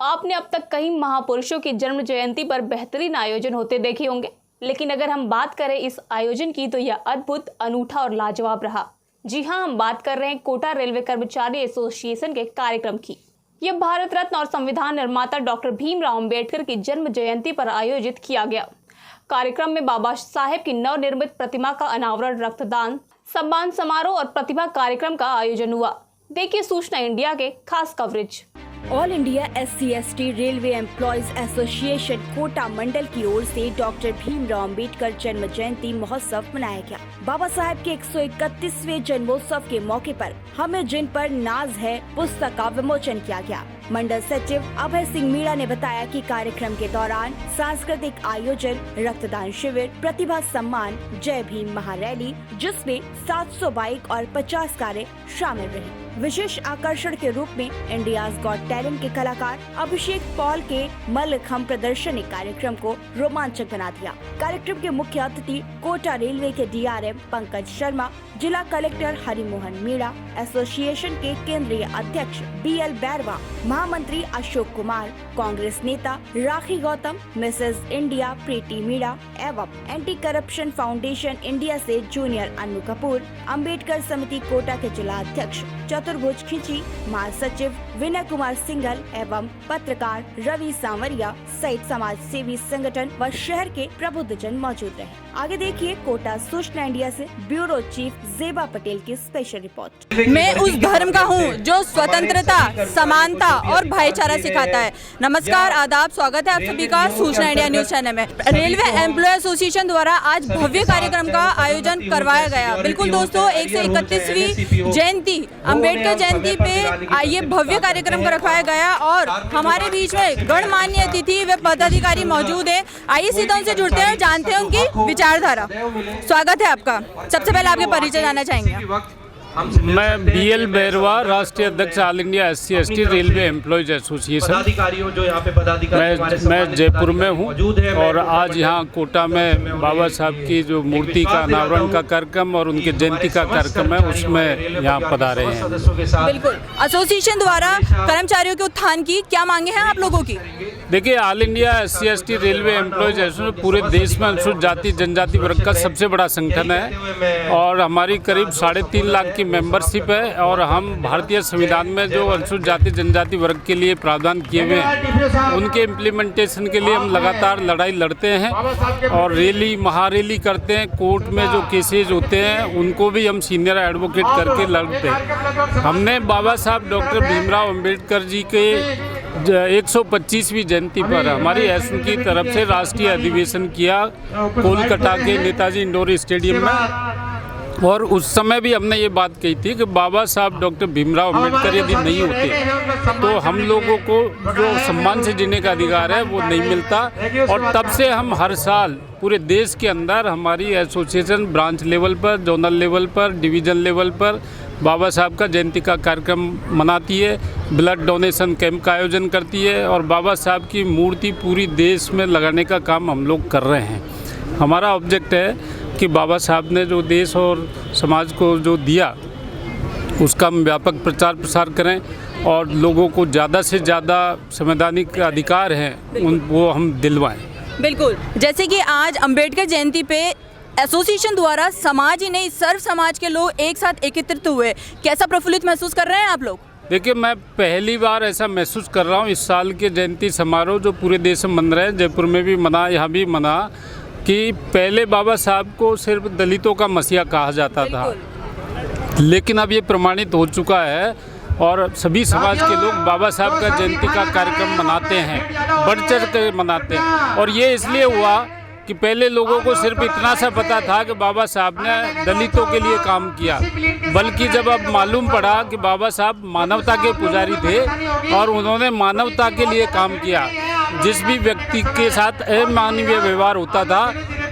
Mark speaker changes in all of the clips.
Speaker 1: आपने अब तक कई महापुरुषों की जन्म जयंती पर बेहतरीन आयोजन होते देखे होंगे, लेकिन अगर हम बात करें इस आयोजन की तो यह अद्भुत, अनूठा और लाजवाब रहा। जी हां, हम बात कर रहे हैं कोटा रेलवे कर्मचारी एसोसिएशन के कार्यक्रम की। यह भारत रत्न और संविधान निर्माता डॉक्टर भीमराव अंबेडकर की जन्म जयंती पर आयोजित किया गया। कार्यक्रम में बाबा साहेब की नवनिर्मित प्रतिमा का अनावरण, रक्तदान, सम्मान समारोह और प्रतिभा कार्यक्रम का आयोजन हुआ। देखिए सूचना इंडिया के खास कवरेज।
Speaker 2: All India SC/ST railway employees association Kota मंडल की ओर से डॉक्टर भीमराव अंबेडकर जन्म जयंती महोत्सव मनाया गया। बाबा साहेब के 131वें जन्मोत्सव के मौके पर हमें जिन पर नाज है पुस्तक का विमोचन किया गया। मंडल सचिव अभय सिंह मीणा ने बताया कि कार्यक्रम के दौरान सांस्कृतिक आयोजन, रक्तदान शिविर, प्रतिभा सम्मान, जय भीम महारैली, जिसमें 700 बाइक और 50 कारें शामिल रही। विशेष आकर्षण के रूप में इंडियाज गॉट टैलेंट के कलाकार अभिषेक पॉल के मल्लखम्ब प्रदर्शन ने कार्यक्रम को रोमांचक बना दिया। कार्यक्रम के मुख्य अतिथि कोटा रेलवे के DRM पंकज शर्मा, जिला कलेक्टर हरिमोहन मीणा, एसोसिएशन के केंद्रीय अध्यक्ष BL बैरवा, महामंत्री अशोक कुमार, कांग्रेस नेता राखी गौतम, मिसेज इंडिया प्रीति मीणा एवं एंटी करप्शन फाउंडेशन इंडिया से जूनियर अन्नू कपूर, अम्बेडकर समिति कोटा के जिला अध्यक्ष चतुर्भुज खिंची, महासचिव विनय कुमार सिंघल एवं पत्रकार रवि सांवरिया सहित समाज सेवी संगठन व शहर के प्रबुद्धजन मौजूद रहे। आगे देखिए कोटा सूचना इंडिया से ब्यूरो चीफ जेबा पटेल की स्पेशल रिपोर्ट।
Speaker 3: मैं उस धर्म का हूँ जो स्वतंत्रता, समानता और भाईचारा सिखाता है। नमस्कार, आदाब, स्वागत है आप सभी का सूचना इंडिया न्यूज चैनल में। रेलवे एम्प्लॉय एसोसिएशन द्वारा आज भव्य कार्यक्रम का आयोजन करवाया गया। बिल्कुल दोस्तों, 131वीं जयंती, अम्बेडकर जयंती पे ये भव्य कार्यक्रम को रखवाया गया और हमारे बीच में गणमान्य अतिथि व पदाधिकारी मौजूद है। आइए सीधा उनसे जुड़ते हैं, जानते हैं उनकी विचारधारा। स्वागत है आपका। सबसे पहले आपके परिचय जानना चाहेंगे।
Speaker 4: मैं BL बैरवा, राष्ट्रीय अध्यक्ष all India SC/ST railway employees association. मैं जयपुर में हूँ और आज यहाँ कोटा में बाबा साहब की जो मूर्ति का अनावरण का कार्यक्रम और उनके जयंती का कार्यक्रम है उसमें यहाँ पधारे हैं।
Speaker 3: बिल्कुल, एसोसिएशन द्वारा कर्मचारियों के उत्थान की क्या मांगे हैं आप लोगों की?
Speaker 4: देखिए, all India SC/ST railway employees association पूरे देश में अनुसूचित जाति जनजाति वर्ग का सबसे बड़ा संगठन है और हमारी करीब 3.5 लाख की मेंबरशिप है और हम भारतीय संविधान में जो अनुसूचित जाति जनजाति वर्ग के लिए प्रावधान किए हुए हैं उनके इम्प्लीमेंटेशन के लिए हम लगातार लड़ाई लड़ते हैं और रैली, महारैली करते हैं। कोर्ट में जो केसेज होते हैं उनको भी हम सीनियर एडवोकेट करके लड़ते हैं। हमने बाबा साहब डॉक्टर भीमराव अंबेडकर जी के 125वीं जयंती पर हमारी एसओ की तरफ से राष्ट्रीय अधिवेशन किया कोलकाता के नेताजी इंडोर स्टेडियम में और उस समय भी हमने ये बात कही थी कि बाबा साहब डॉक्टर भीमराव अंबेडकर यदि नहीं होते तो हम लोगों को जो सम्मान से जीने का अधिकार है वो नहीं मिलता। और तब से हम हर साल पूरे देश के अंदर हमारी एसोसिएशन ब्रांच लेवल पर, जोनल लेवल पर, डिवीज़न लेवल पर बाबा साहब का जयंती का कार्यक्रम मनाती है, ब्लड डोनेशन कैंप का आयोजन करती है और बाबा साहब की मूर्ति पूरी देश में लगाने का काम हम लोग कर रहे हैं। हमारा ऑब्जेक्ट है कि बाबा साहब ने जो देश और समाज को जो दिया उसका हम व्यापक प्रचार प्रसार करें और लोगों को ज़्यादा से ज़्यादा संवैधानिक अधिकार हैं वो हम दिलवाएं।
Speaker 3: बिल्कुल, जैसे कि आज अंबेडकर जयंती पे एसोसिएशन द्वारा समाज ही नहीं सर्व समाज के लोग एक साथ एकत्रित हुए, कैसा प्रफुल्लित महसूस कर रहे हैं आप लोग?
Speaker 4: देखिए, मैं पहली बार ऐसा महसूस कर रहा हूँ इस साल के जयंती समारोह जो पूरे देश में मन रहे हैं, जयपुर में भी मना, यहाँ भी मना, कि पहले बाबा साहब को सिर्फ दलितों का मसीहा कहा जाता था, लेकिन अब ये प्रमाणित हो चुका है और सभी समाज के लोग बाबा साहब का जयंती का कार्यक्रम मनाते हैं, बढ़ चढ़ कर मनाते हैं। और ये इसलिए हुआ कि पहले लोगों को सिर्फ इतना सा पता था कि बाबा साहब ने दलितों के लिए काम किया, बल्कि जब अब मालूम पड़ा कि बाबा साहब मानवता के पुजारी थे और उन्होंने मानवता के लिए काम किया, जिस भी व्यक्ति के साथ अमानवीय व्यवहार होता था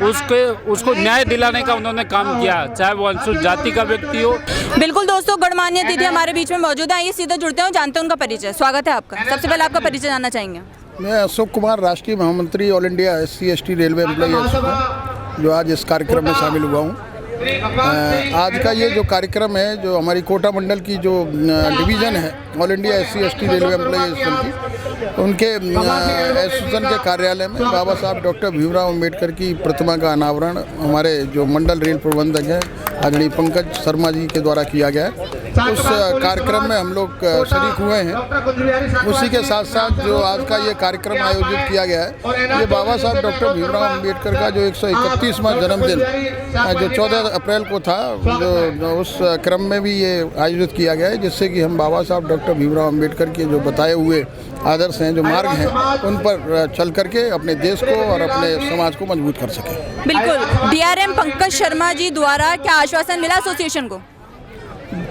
Speaker 4: उसको न्याय दिलाने का उन्होंने काम किया, चाहे वो अनुसूचित जाति का व्यक्ति हो।
Speaker 3: बिल्कुल दोस्तों, गणमान्य अतिथि हमारे बीच में मौजूद है। आइए सीधे जुड़ते हैं, जानते हैं उनका परिचय। स्वागत है आपका। सबसे पहले आपका परिचय जानना चाहेंगे।
Speaker 5: मैं अशोक कुमार, राष्ट्रीय महामंत्री all India SC/ST railway employ association, जो आज इस कार्यक्रम में शामिल हुआ हूँ। आज का ये जो कार्यक्रम है, जो हमारी कोटा मंडल की जो डिवीज़न है all India SC/ST railway employ association की, उनके एसोसिएशन के कार्यालय में बाबा साहब डॉक्टर भीमराव अम्बेडकर की प्रतिमा का अनावरण हमारे जो मंडल रेल प्रबंधक हैं आदरणीय पंकज शर्मा जी के द्वारा किया गया है। उस कार्यक्रम में हम लोग शरीक हुए हैं। उसी के साथ साथ जो आज का ये कार्यक्रम आयोजित किया गया है, ये बाबा साहब डॉक्टर भीमराव अम्बेडकर का जो 131वां जन्मदिन जो 14 अप्रैल को था, जो उस क्रम में भी ये आयोजित किया गया है, जिससे कि हम बाबा साहब डॉक्टर भीमराव अम्बेडकर के जो बताए हुए आदर्श हैं, जो मार्ग हैं, उन पर चल करके अपने देश को और अपने समाज को मजबूत कर सकें।
Speaker 3: बिल्कुल। DRM पंकज शर्मा जी द्वारा क्या आश्वासन मिला एसोसिएशन को?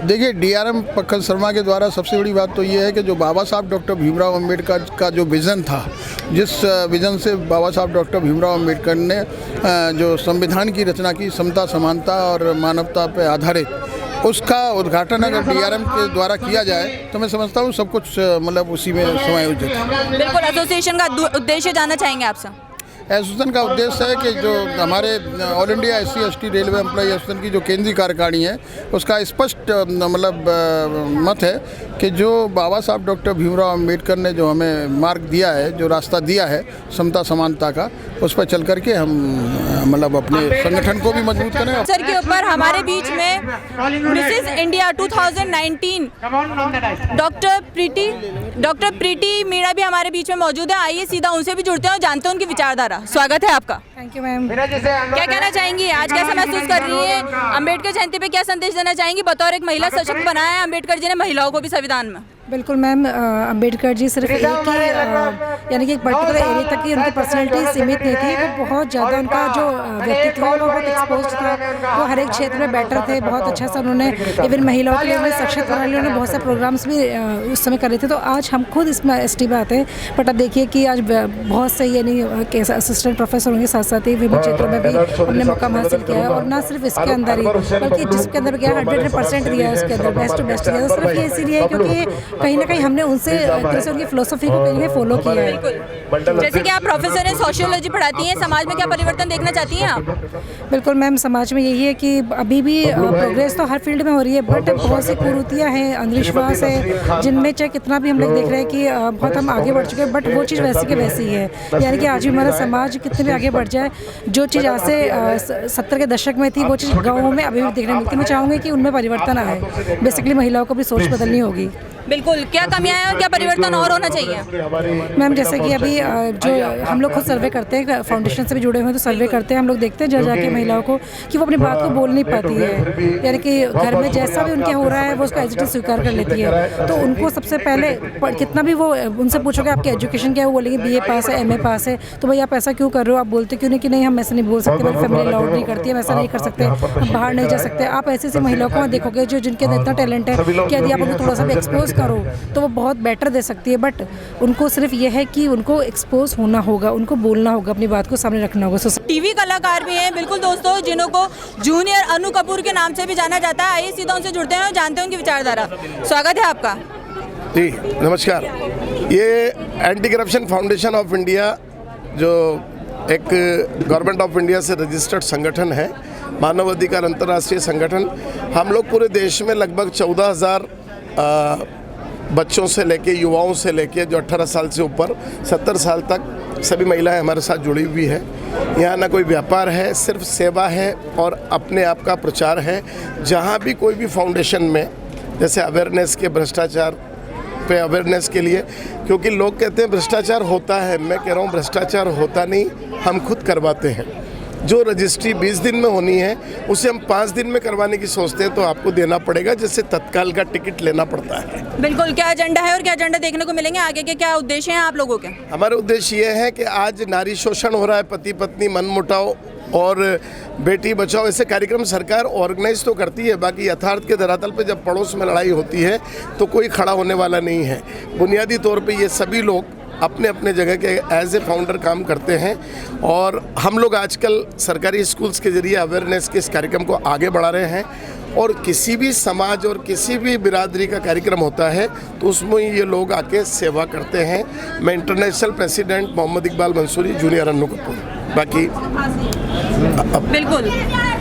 Speaker 5: देखिए, DRM पंकज शर्मा के द्वारा सबसे बड़ी बात तो ये है कि जो बाबा साहब डॉक्टर भीमराव अम्बेडकर का जो विज़न था, जिस विज़न से बाबा साहब डॉक्टर भीमराव अम्बेडकर ने जो संविधान की रचना की, समता, समानता और मानवता पर आधारित, उसका उद्घाटन अगर DRM के द्वारा किया जाए तो मैं समझता हूँ सब कुछ मतलब उसी में समायोजित है।
Speaker 3: बिल्कुल। एसोसिएशन का उद्देश्य जानना चाहेंगे आपसे?
Speaker 5: एसोसिएशन का उद्देश्य है कि जो हमारे all India SC/ST railway employ association की जो केंद्रीय कार्यकारिणी है, उसका स्पष्ट मतलब मत है कि जो बाबा साहब डॉक्टर भीमराव अम्बेडकर ने जो हमें मार्ग दिया है, जो रास्ता दिया है समता समानता का, उस पर चल करके हम मतलब अपने संगठन को भी मजबूत करें।
Speaker 3: सर के ऊपर हमारे बीच में मिसेस इंडिया 2019 डॉक्टर प्रीति मीणा भी हमारे बीच में मौजूद है। आइए सीधा उनसे भी जुड़ते हैं और जानते हैं उनकी विचारधारा। स्वागत है आपका।
Speaker 6: Thank you ma'am.
Speaker 3: क्या कहना चाहेंगी, आज कैसा महसूस कर रही हैं? अम्बेडकर जयंती पे क्या संदेश देना चाहेंगी? बतौर एक महिला सशक्त बनाया है अम्बेडकर जी ने महिलाओं को भी संविधान में।
Speaker 6: बिल्कुल मैम, अम्बेडकर जी सिर्फ एक ही यानी कि एक पर्टिकुलर एरिया तक ही उनकी पर्सनैलिटी सीमित नहीं थी। वो बहुत ज़्यादा उनका जो व्यक्तित्व है वो बहुत एक्सपोज था। वो हर एक क्षेत्र में बेटर थे। बहुत अच्छा सा उन्होंने इवन महिलाओं के लिए उन्होंने सशक्त बनाने के लिए बहुत से प्रोग्राम्स भी उस समय कर रहे थे। तो आज हम खुद इसमें ST में आते हैं, बट अब देखिए कि आज बहुत से यानी असिस्टेंट प्रोफेसर होंगे, साथ साथ ही विभिन्न क्षेत्रों में भी हमने मुकाम हासिल किया है। और ना सिर्फ इसके अंदर ही, बल्कि जिसके अंदर गया 100% दिया है, उसके अंदर बेस्ट टू बेस्ट दिया। सिर्फ ये इसीलिए है क्योंकि कहीं ना कहीं हमने उनसे उनकी फिलोसफी को कहीं फॉलो किया है।
Speaker 3: जैसे कि आप प्रोफेसर हैं, सोशियोलॉजी पढ़ाती हैं, समाज में क्या परिवर्तन देखना चाहती हैं आप?
Speaker 6: बिल्कुल मैम, समाज में यही है कि अभी भी प्रोग्रेस तो हर फील्ड में हो रही है, बट बहुत सी कुरीतियाँ हैं, अंधविश्वास है, जिनमें चाहे कितना भी हम लोग देख रहे हैं कि बहुत हम आगे बढ़ चुके हैं, बट वो चीज़ वैसी की वैसी है। यानी कि आज भी हमारा समाज कितने भी आगे बढ़ जाए, जो चीज़ आज से 70 के दशक में थी, वो चीज़ गाँवों में अभी भी देखने मिलती है। मैं चाहूँगी कि उनमें परिवर्तन आए। बेसिकली महिलाओं को भी सोच बदलनी होगी।
Speaker 3: बिल्कुल। क्या कमियां हैं और क्या परिवर्तन और होना चाहिए?
Speaker 6: मैम, जैसे कि अभी जो हम लोग खुद सर्वे करते हैं, फाउंडेशन से भी जुड़े हुए हैं, तो सर्वे करते हैं, हम लोग देखते हैं जा जाके महिलाओं को कि वो अपनी बात को बोल नहीं पाती है। यानी कि घर में जैसा भी उनके हो रहा है वो उसको एज इट इज स्वीकार कर लेती है। तो उनको सबसे पहले कितना भी वो उनसे पूछोगे आपकी एजुकेशन क्या है, वो बोलेंगे BA पास है, MA पास है। तो भाई आप ऐसा क्यों कर रहे हो? आप बोलते क्यों नहीं कि नहीं हम ऐसा नहीं बोल सकते, मेरी फैमिली अलाउड नहीं करती है, ऐसा नहीं कर सकते, हम बाहर नहीं जा सकते। आप ऐसी ऐसी महिलाओं को देखोगे जो जिनके अंदर इतना टैलेंट है कि यदि आप उनको थोड़ा सा भी एक्सपोज करो तो वो बहुत बेटर दे सकती है। बट उनको सिर्फ यह है कि उनको एक्सपोज होना होगा, उनको बोलना होगा, अपनी बात को सामने रखना होगा।
Speaker 3: टीवी कलाकार भी हैं, बिल्कुल दोस्तों, जिन्हों को जूनियर अनु कपूर के नाम से भी जाना जाता है। आइए सीधा उनसे जुड़ते हैं और जानते हैं उनकी विचारधारा। स्वागत है आपका।
Speaker 7: जी नमस्कार। ये anti corruption foundation of India जो एक गवर्नमेंट ऑफ इंडिया से रजिस्टर्ड संगठन है, मानव अधिकार अंतर्राष्ट्रीय संगठन। हम लोग पूरे देश में लगभग 14,000 बच्चों से लेके, युवाओं से लेके, जो 18 साल से ऊपर 70 साल तक सभी महिलाएं हमारे साथ जुड़ी हुई है। यहाँ ना कोई व्यापार है, सिर्फ सेवा है और अपने आप का प्रचार है। जहाँ भी कोई भी फाउंडेशन में जैसे अवेयरनेस के, भ्रष्टाचार पे अवेयरनेस के लिए, क्योंकि लोग कहते हैं भ्रष्टाचार होता है, मैं कह रहा हूँ भ्रष्टाचार होता नहीं, हम खुद करवाते हैं। जो रजिस्ट्री 20 दिन में होनी है उसे हम 5 दिन में करवाने की सोचते हैं, तो आपको देना पड़ेगा, जिससे तत्काल का टिकट लेना पड़ता है।
Speaker 3: बिल्कुल। क्या एजेंडा है और क्या एजेंडा देखने को मिलेंगे आगे के? क्या उद्देश्य हैं आप लोगों के?
Speaker 7: हमारे उद्देश्य ये है कि आज नारी शोषण हो रहा है, पति पत्नी मनमुटाव और बेटी बचाओ, ऐसे कार्यक्रम सरकार ऑर्गेनाइज तो करती है, बाकी यथार्थ के धरातल पे जब पड़ोस में लड़ाई होती है तो कोई खड़ा होने वाला नहीं है। बुनियादी तौर पे ये सभी लोग अपने अपने जगह के एज ए फाउंडर काम करते हैं और हम लोग आजकल सरकारी स्कूल्स के जरिए अवेयरनेस के इस कार्यक्रम को आगे बढ़ा रहे हैं। और किसी भी समाज और किसी भी बिरादरी का कार्यक्रम होता है तो उसमें ये लोग आके सेवा करते हैं। मैं international president Mohammad Iqbal Mansuri, junior Anu Kapoor. बाकी
Speaker 3: बिल्कुल,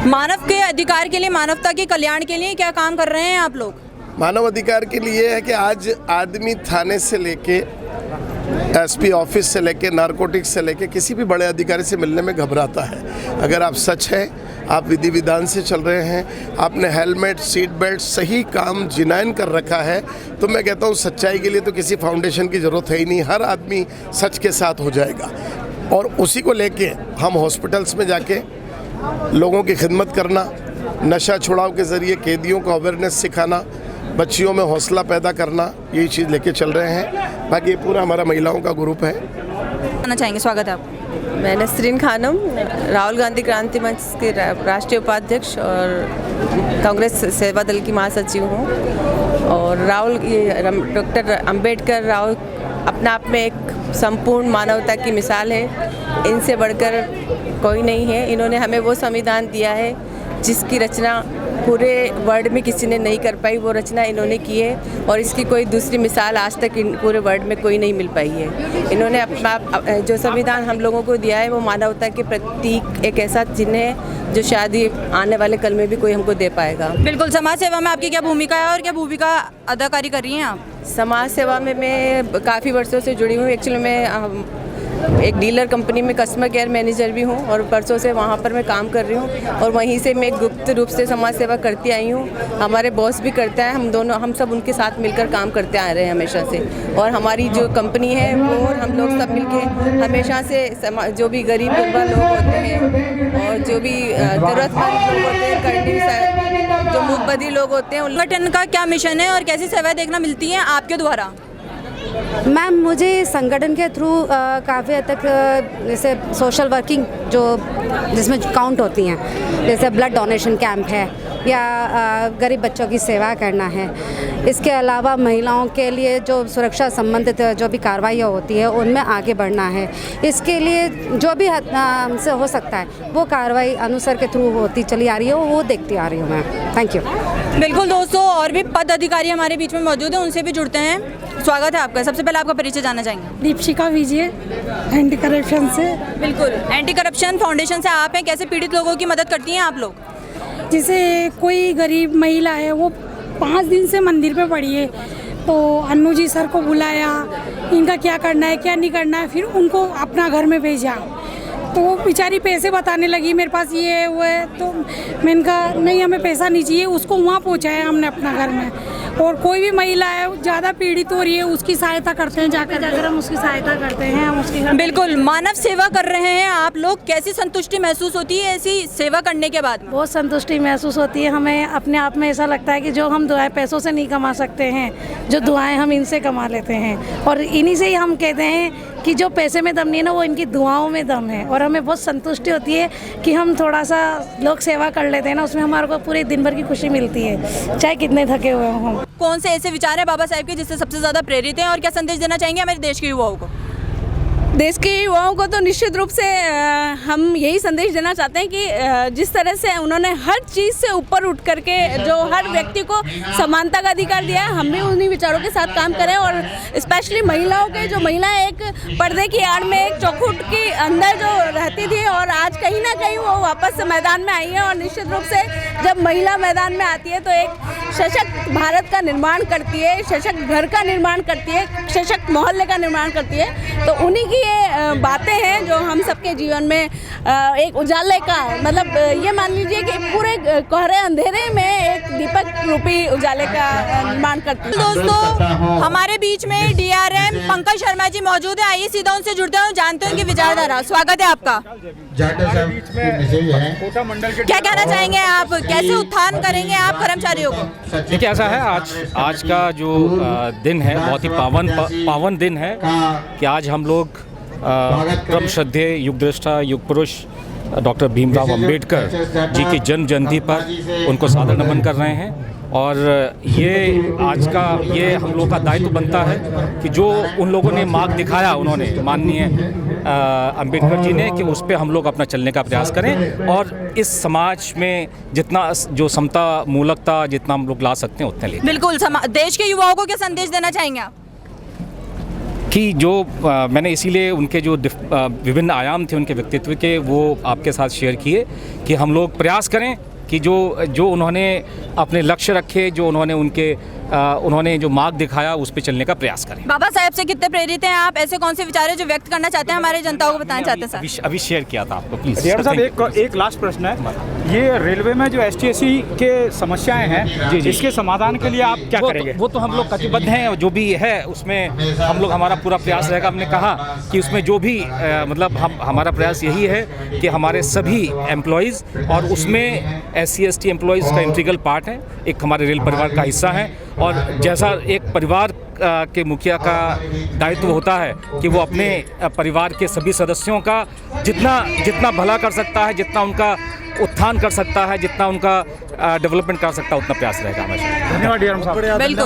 Speaker 3: मानव के अधिकार के लिए, मानवता के कल्याण के लिए क्या काम कर रहे हैं आप लोग?
Speaker 7: मानव अधिकार के लिए है कि आज आदमी थाने से लेके एसपी ऑफिस से लेके नारकोटिक्स से लेके किसी भी बड़े अधिकारी से मिलने में घबराता है। अगर आप सच है, आप विधि विधान से चल रहे हैं, आपने हेलमेट, सीट बेल्ट, सही काम जिनायन कर रखा है, तो मैं कहता हूँ सच्चाई के लिए तो किसी फाउंडेशन की ज़रूरत है ही नहीं। हर आदमी सच के साथ हो जाएगा। और उसी को लेके हम हॉस्पिटल्स में जाके लोगों की खिदमत करना, नशा छुड़ाव के ज़रिए कैदियों को अवेयरनेस सिखाना, बच्चियों में हौसला पैदा करना, यही चीज़ लेके चल रहे हैं। बाकी ये पूरा हमारा महिलाओं का ग्रुप है।
Speaker 3: आना चाहेंगे, स्वागत है आप।
Speaker 8: मैं नसरीन खानम, राहुल गांधी क्रांति मंच के राष्ट्रीय उपाध्यक्ष और कांग्रेस सेवा दल की महासचिव हूँ। और डॉक्टर अंबेडकर राव अपना आप में एक संपूर्ण मानवता की मिसाल है। इनसे बढ़कर कोई नहीं है। इन्होंने हमें वो संविधान दिया है जिसकी रचना पूरे वर्ल्ड में किसी ने नहीं कर पाई, वो रचना इन्होंने की है। और इसकी कोई दूसरी मिसाल आज तक पूरे वर्ल्ड में कोई नहीं मिल पाई है। इन्होंने अपना जो संविधान हम लोगों को दिया है वो मानवता के प्रतीक एक ऐसा चिन्ह है जो शायद ही आने वाले कल में भी कोई हमको दे पाएगा।
Speaker 3: बिल्कुल, समाज सेवा में आपकी क्या भूमिका है और क्या भूमिका अदाकारी कर रही हैं आप?
Speaker 8: समाज सेवा में मैं काफ़ी वर्षों से जुड़ी हूँ। एक्चुअली मैं एक डीलर कंपनी में कस्टमर केयर मैनेजर भी हूँ और परसों से वहाँ पर मैं काम कर रही हूँ। और वहीं से मैं गुप्त रूप से समाज सेवा करती आई हूँ। हमारे बॉस भी करते हैं, हम सब उनके साथ मिलकर काम करते आ रहे हैं हमेशा से। और हमारी जो कंपनी है वो और हम लोग सब मिलके हमेशा से जो भी गरीब गुरबा लोग होते हैं और जो भी ज़रूरतमंद लोग होते हैं, करनी जो मुखबदी लोग होते हैं, उन
Speaker 3: संगठन का क्या मिशन है और कैसी सेवाएं देखना मिलती हैं आपके द्वारा?
Speaker 9: मैम, मुझे संगठन के थ्रू काफ़ी हद तक जैसे सोशल वर्किंग जिसमें काउंट होती हैं, जैसे ब्लड डोनेशन कैंप है या गरीब बच्चों की सेवा करना है। इसके अलावा महिलाओं के लिए जो सुरक्षा संबंधित जो भी कार्रवाइयाँ होती है उनमें आगे बढ़ना है। इसके लिए जो भी हमसे हो सकता है वो कार्रवाई अनुसार के थ्रू होती चली आ रही है, वो देखती आ रही हूँ मैं। Thank you.
Speaker 3: बिल्कुल दोस्तों, और भी पद अधिकारी हमारे बीच में मौजूद हैं, उनसे भी जुड़ते हैं। स्वागत है आपका। सबसे पहले आपका परिचय जानना चाहेंगे।
Speaker 6: दीपशिका विजय, एंटी करप्शन से।
Speaker 3: बिल्कुल, एंटी करप्शन फाउंडेशन से आप हैं। कैसे पीड़ित लोगों की मदद करती हैं आप लोग?
Speaker 6: जैसे कोई गरीब महिला है, वो 5 दिन से मंदिर पे पड़ी है, तो अन्नू जी सर को बुलाया, इनका क्या करना है क्या नहीं करना है, फिर उनको अपना घर में भेजा। तो वो बेचारी पैसे बताने लगी, मेरे पास ये है वो है। तो मैंने कहा नहीं, हमें पैसा नहीं चाहिए। उसको वहाँ पहुँचाया हमने अपना घर में। और कोई भी महिला है ज़्यादा पीड़ित हो रही है, उसकी सहायता करते हैं, जाकर हम उसकी सहायता करते हैं। हम उसकी
Speaker 3: बिल्कुल, मानव सेवा कर रहे हैं आप लोग। कैसी संतुष्टि महसूस होती है ऐसी सेवा करने के बाद?
Speaker 6: बहुत संतुष्टि महसूस होती है हमें। अपने आप में ऐसा लगता है कि जो हम दुआएं पैसों से नहीं कमा सकते हैं, जो दुआएं हम इनसे कमा लेते हैं। और इन्हीं से ही हम कहते हैं कि जो पैसे में दम नहीं है ना, वो इनकी दुआओं में दम है। और हमें बहुत संतुष्टि होती है कि हम थोड़ा सा लोक सेवा कर लेते हैं ना, उसमें हमारे को पूरे दिन भर की खुशी मिलती है, चाहे कितने थके हुए हों हम।
Speaker 3: कौन से ऐसे विचार है बाबा साहेब के जिससे सबसे ज़्यादा प्रेरित हैं और क्या संदेश देना चाहेंगे हमारे देश के युवाओं को?
Speaker 10: देश के युवाओं को तो निश्चित रूप से हम यही संदेश देना चाहते हैं कि जिस तरह से उन्होंने हर चीज़ से ऊपर उठ करके जो हर व्यक्ति को समानता का अधिकार दिया है, हम भी उन्हीं विचारों के साथ काम करें। और स्पेशली महिलाओं के, जो महिलाएं एक पर्दे की आड़ में एक चौखुट के अंदर जो रहती थी और आज कहीं ना कहीं वो वापस से मैदान में आई है। और निश्चित रूप से जब महिला मैदान में आती है तो एक सशक्त भारत का निर्माण करती है, सशक्त घर का निर्माण करती है, सशक्त मोहल्ले का निर्माण करती है। तो उन्हीं की ये बातें हैं जो हम सबके जीवन में एक उजाले का, मतलब ये मान लीजिए कि पूरे कोहरे अंधेरे में एक दीपक रूपी उजाले का निर्माण करती है।
Speaker 3: दोस्तों, हमारे बीच में डीआरएम पंकज शर्मा जी मौजूद है। आइए सीधा उनसे जुड़ते हैं, जानते हैं उनकी विचारधारा। स्वागत है आपका। क्या कहना चाहेंगे आप, कैसे उत्थान करेंगे आप कर्मचारियों को?
Speaker 11: देखिए, ऐसा है, आज का जो दिन है बहुत ही पावन दिन है कि आज हम लोग परम श्रद्धेय युग दृष्टा युग पुरुष डॉक्टर भीमराव अंबेडकर जी की जन्म जयंती पर उनको सादर नमन कर रहे हैं। और ये आज का ये हम लोग का दायित्व बनता है कि जो उन लोगों ने मार्ग दिखाया, उन्होंने माननीय अंबेडकर जी ने, कि उस पर हम लोग अपना चलने का प्रयास करें और इस समाज में जितना जो समता मूलकता जितना हम लोग ला सकते हैं उतने लिए।
Speaker 3: बिल्कुल, देश के युवाओं को क्या संदेश देना चाहेंगे आप?
Speaker 11: कि जो मैंने इसीलिए उनके जो विभिन्न आयाम थे उनके व्यक्तित्व के वो आपके साथ शेयर किए कि हम लोग प्रयास करें कि जो उन्होंने अपने लक्ष्य रखे, जो उन्होंने जो मार्ग दिखाया उस पर चलने का प्रयास करें।
Speaker 3: बाबा साहब से कितने प्रेरित हैं आप? ऐसे कौन से विचार है जो व्यक्त करना चाहते हैं, हमारे जनताओं को बताना चाहते हैं सर?
Speaker 11: अभी शेयर किया था आपको, प्लीज।
Speaker 12: साहब एक लास्ट प्रश्न है, ये रेलवे में जो ST/SC के समस्याएं हैं जी, इसके समाधान के लिए आप क्या करेंगे?
Speaker 11: वो तो हम लोग कटिबद्ध हैं, जो भी है उसमें हम लोग, हमारा पूरा प्रयास रहेगा। हमने कहा कि उसमें जो भी मतलब हमारा प्रयास यही है कि हमारे सभी एम्प्लॉयज़, और उसमें SC/ST एम्प्लॉयज़ का इंटीग्रल पार्ट है, एक हमारे रेल परिवार का हिस्सा है, और जैसा एक परिवार के मुखिया का दायित्व होता है कि वो अपने परिवार के सभी सदस्यों का जितना भला कर सकता है, जितना उनका उत्थान कर सकता है, जितना उनका डेवलपमेंट कर सकता है, उतना प्रयास रहेगा हमेशा।
Speaker 12: धन्यवाद डीआरएम साहब।
Speaker 3: बिल्कुल।